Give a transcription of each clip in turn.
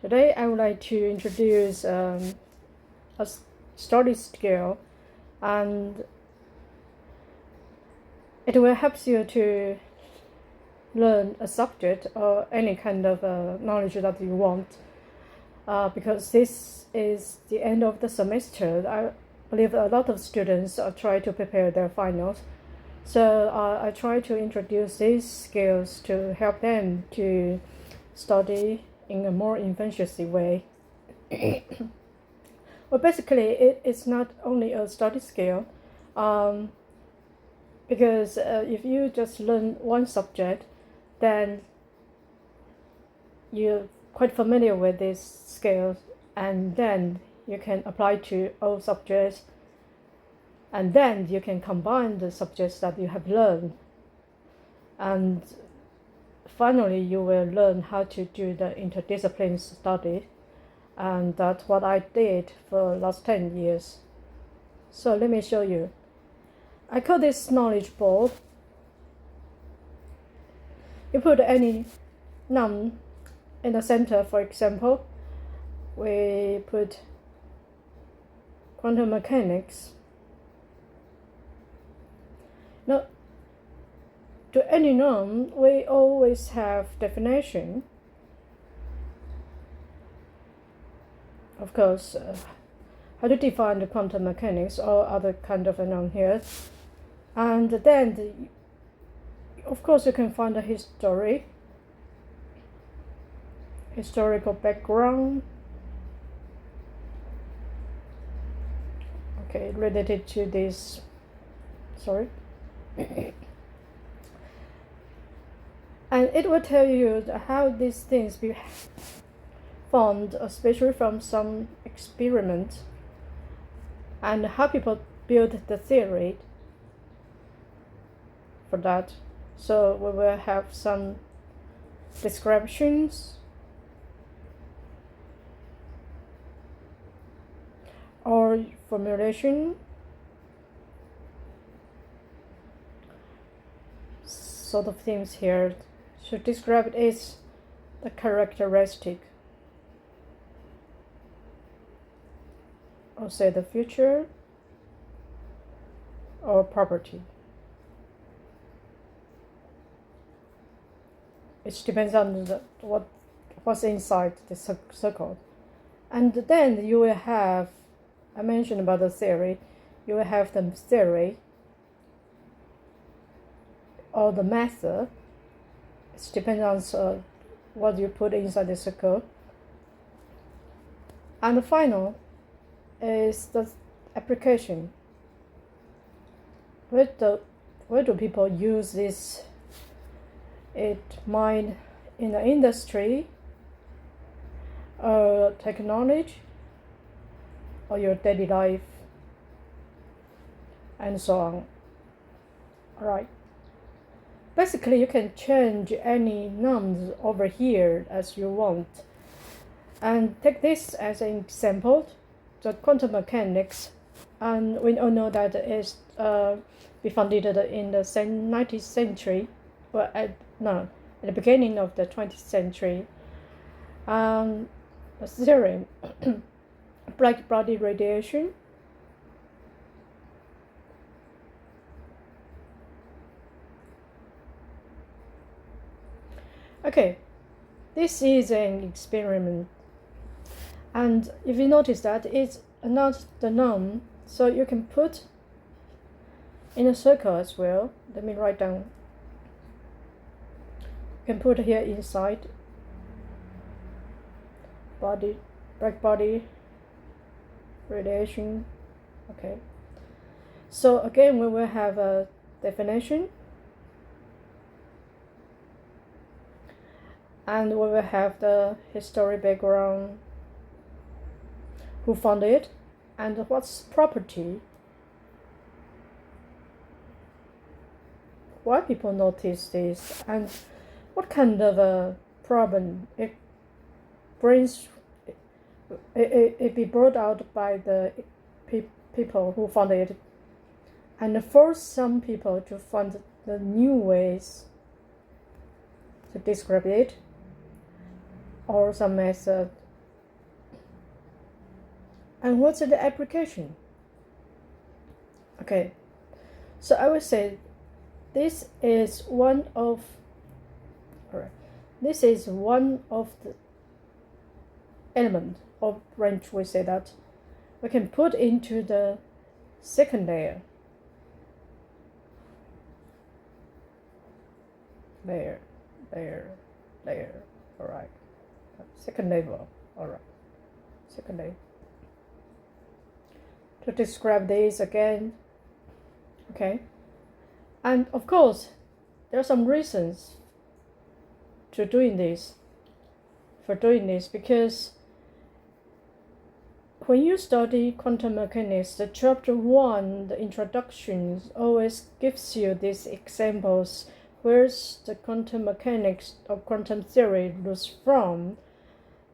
Today I would like to introduce a study skill, and it will help you to learn a subject or any kind of knowledge that you want. Because this is the end of the semester, I believe a lot of students are trying to prepare their finals. So I try to introduce these skills to help them to study in a more efficient way. Well, basically, it's not only a study skill, because if you just learn one subject, then you're quite familiar with these skills, and then you can apply to all subjects, and then you can combine the subjects that you have learned, and finally you will learn how to do the interdisciplinary study, and that's what I did for the last 10 years. So let me show you. I call this knowledge board. You put any noun in the center. For example, we put quantum mechanics. Now, to any noun, we always have definition. Of course, how to define the quantum mechanics or other kind of a noun here. And then, of course, you can find the historical background, okay, related to this, and it will tell you how these things be found, especially from some experiments, and how people build the theory for that. So we will have some descriptions or formulation, sort of things here to describe it is the characteristic, or say the feature or property. It depends on what's inside the circle. And then you will have, I mentioned about the theory, you will have the theory or the method. It depends on what you put inside the circle. And the final is the application. Where do people use this? It might in the industry, technology, or your daily life, and so on. Alright. Basically, you can change any nouns over here as you want. And take this as an example, the quantum mechanics. And we all know that it is be founded in the 19th century, or at the beginning of the 20th century. The theorem, black body radiation. Okay, this is an experiment, and if you notice that it's not the noun, so you can put in a circle as well. Let me write down. You can put here inside body, black body radiation. Okay, so again we will have a definition, and we will have the history background, who found it, and what's property, why people notice this, and what kind of a problem it brings. It be brought out by the people who found it, and force some people to find the new ways to describe it, or some method And what's the application? Okay, so I would say this is one of the element of range. We say that we can put into the second layer. Layer. All right. Second level. All right. Second layer. To describe this again. Okay. And of course, there are some reasons for doing this, because when you study quantum mechanics, the chapter 1, the introduction, always gives you these examples where the quantum mechanics or quantum theory roots from.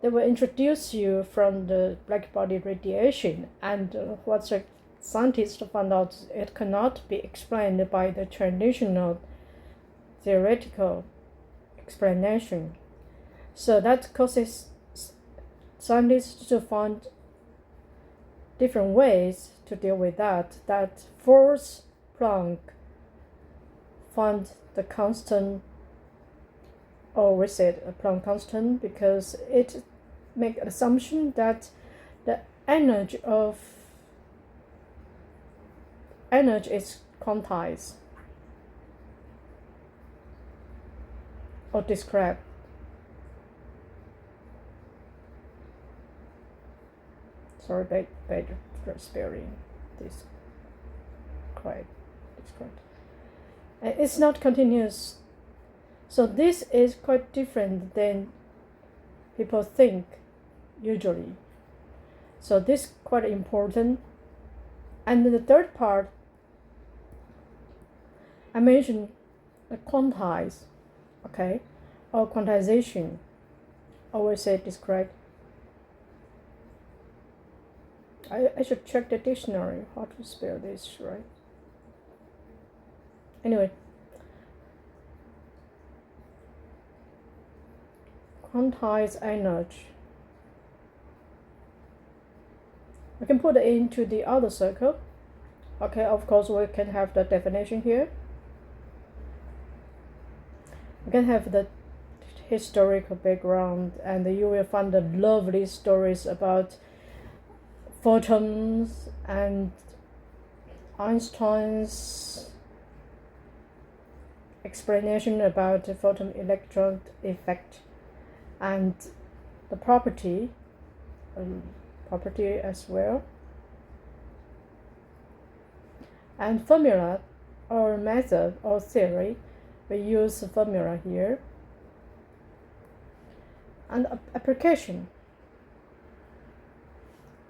They will introduce you from the black body radiation, and what the scientists found out, it cannot be explained by the traditional theoretical explanation. So that causes scientists to find different ways to deal with that. That force Planck found the constant, or we said a Planck constant, because it makes an assumption that the energy is quantized or described. Sorry, bad spelling. This quite described. It's not continuous. So this is quite different than people think usually. So this is quite important. And the third part, I mentioned the quantize, okay, or quantization. Always say describe. I should check the dictionary how to spell this right. Anyway, quantize energy. We can put it into the other circle. Okay, of course we can have the definition here. We can have the historical background, and you will find the lovely stories about photons and Einstein's explanation about the photon electron effect and the property as well, and formula or method or theory. We use the formula here, and application.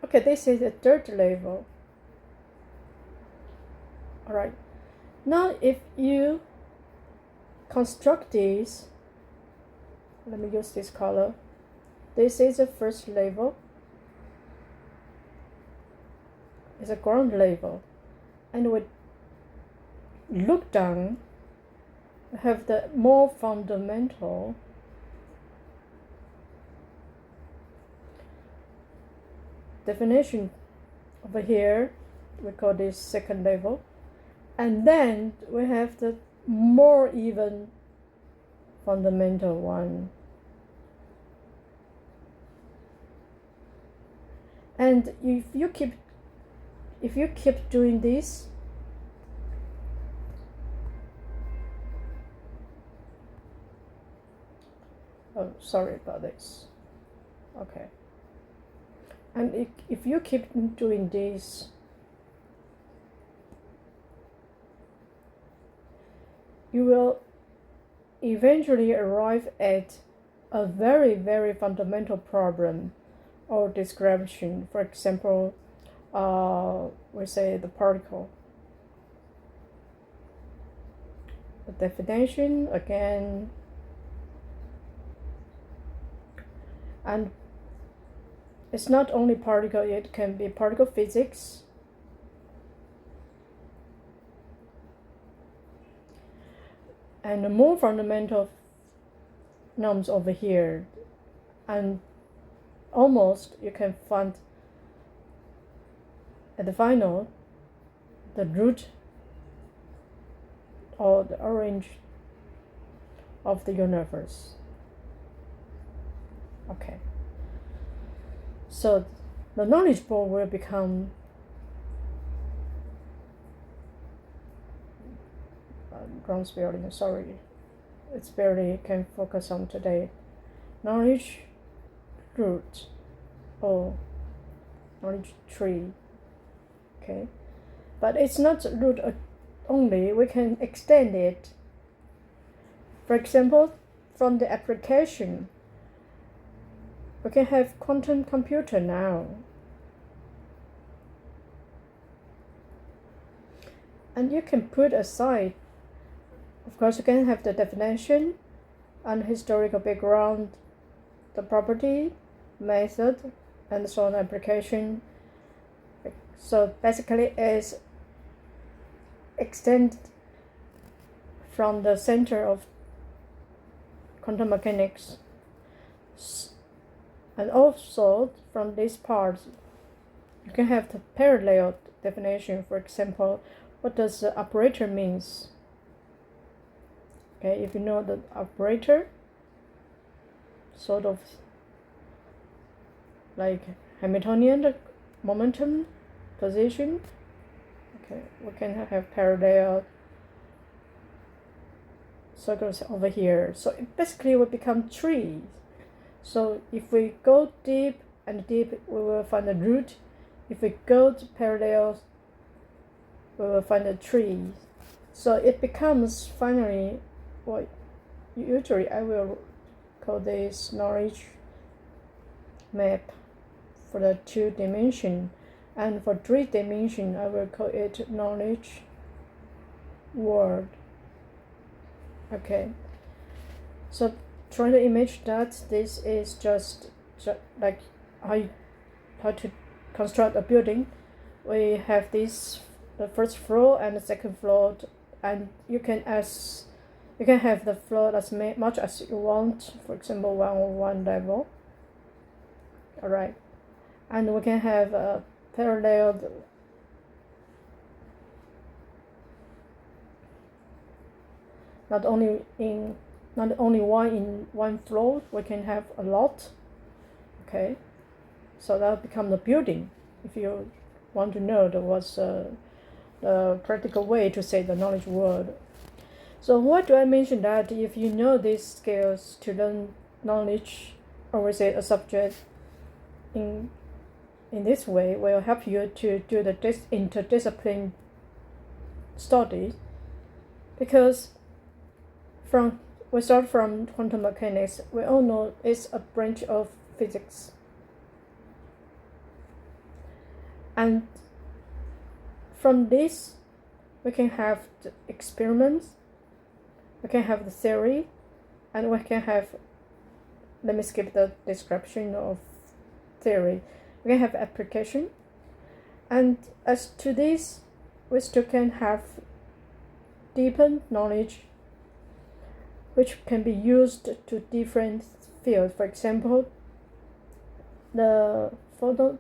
Okay, this is the third level. All right, now if you construct this, let me use this color. This is the first level. It's a ground level, and we look down, have the more fundamental definition over here. We call this second level, and then we have the more even fundamental one. And if you keep doing this, oh, sorry about this. Okay. And if you keep doing this, you will eventually arrive at a very, very fundamental problem or description. For example, we say the particle. The definition again, and it's not only particle, it can be particle physics, and the more fundamental norms over here, and almost you can find at the final, the root or the orange of the universe. Okay. So the knowledge ball will become wrong spelling, sorry. It's barely can focus on today. Knowledge root or knowledge tree. Okay. But it's not root only, we can extend it. For example, from the application, we can have quantum computer now. And you can put aside, of course, you can have the definition and historical background, the property, method, and so on application. So basically it's extended from the center of quantum mechanics. And also from this part, you can have the parallel definition. For example, what does the operator means? Okay, if you know the operator, sort of like Hamiltonian momentum position. Okay, we can have parallel circles over here. So it basically will become trees. So if we go deep and deep, we will find the root. If we go to parallels, we will find the tree. So it becomes finally, well, usually I will call this knowledge map for the 2 dimension, and for 3 dimension I will call it knowledge world. Okay, so try to imagine that this is just like how to construct a building. We have this, the first floor and the second floor, and you can have the floor as much as you want. For example, 101 level. All right, and we can have a parallel not only one in one floor, we can have a lot. Okay, so that become the building. If you want to know what's the practical way to say the knowledge world. So why do I mention that? If you know these skills to learn knowledge, or we say a subject in this way, will help you to do the interdiscipline study, because we start from quantum mechanics. We all know it's a branch of physics, and from this we can have the experiments, we can have the theory, and we can have, let me skip the description of theory, we can have application. And as to this, we still can have deepened knowledge which can be used to different fields. For example, the photon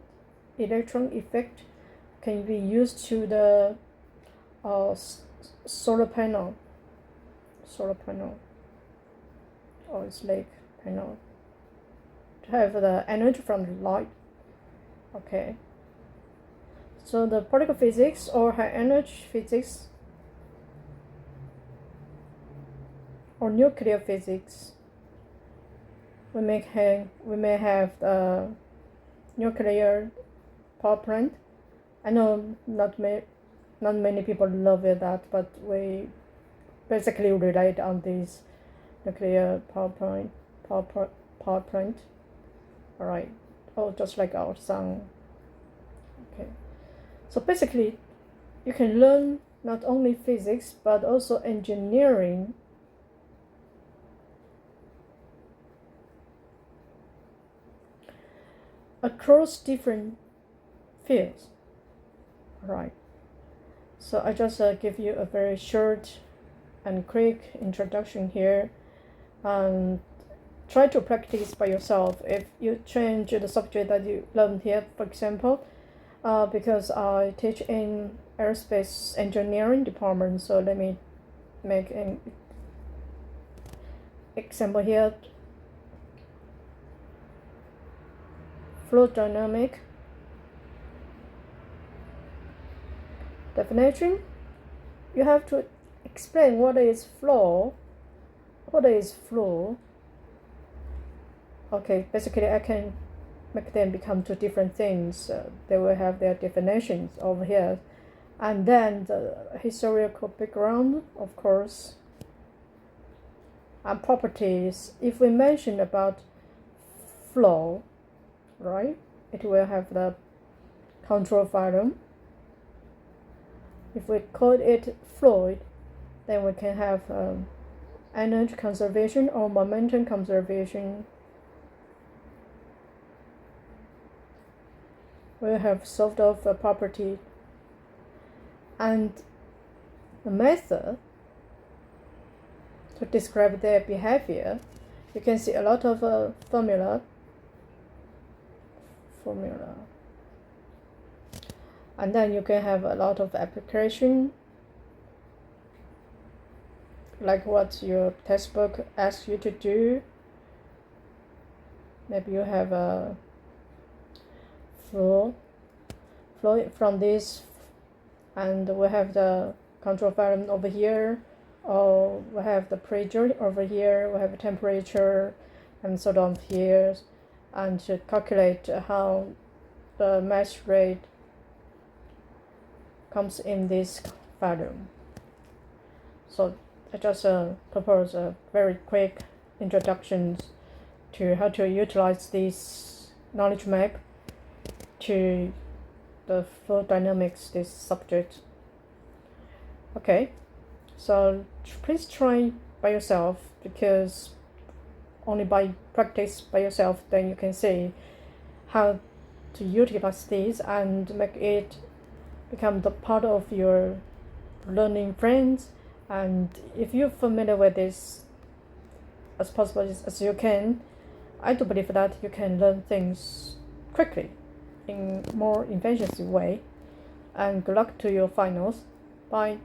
electron effect can be used to the solar panel, or it's like panel, to have the energy from the light. Okay, so the particle physics or high energy physics or nuclear physics, we may have the nuclear power plant. I know not many people love it that, but we basically relate on this nuclear power plant. All right. Oh, just like our sun. Okay. So basically, you can learn not only physics but also engineering. Across different fields. Right. So I just give you a very short and quick introduction here, and try to practice by yourself. If you change the subject that you learned here, for example, because I teach in aerospace engineering department. So let me make an example here. Fluid dynamic definition. You have to explain what is flow. What is flow? Okay, basically I can make them become two different things. They will have their definitions over here. And then the historical background, of course, and properties. If we mention about flow, right, it will have the control volume. If we call it fluid, then we can have energy conservation or momentum conservation. We'll have sort of a property and the method to describe their behavior. You can see a lot of formula. And then you can have a lot of application, like what your textbook asks you to do. Maybe you have a flow from this, and we have the control volume over here, or we have the pressure over here, we have a temperature, and so on here, and to calculate how the mass rate comes in this volume. So I just propose a very quick introduction to how to utilize this knowledge map to the fluid dynamics, this subject. Okay, so please try by yourself, because only by practice by yourself then you can see how to utilize this and make it become the part of your learning friends. And if you're familiar with this as possible as you can, I do believe that you can learn things quickly in more inventive way. And good luck to your finals. Bye.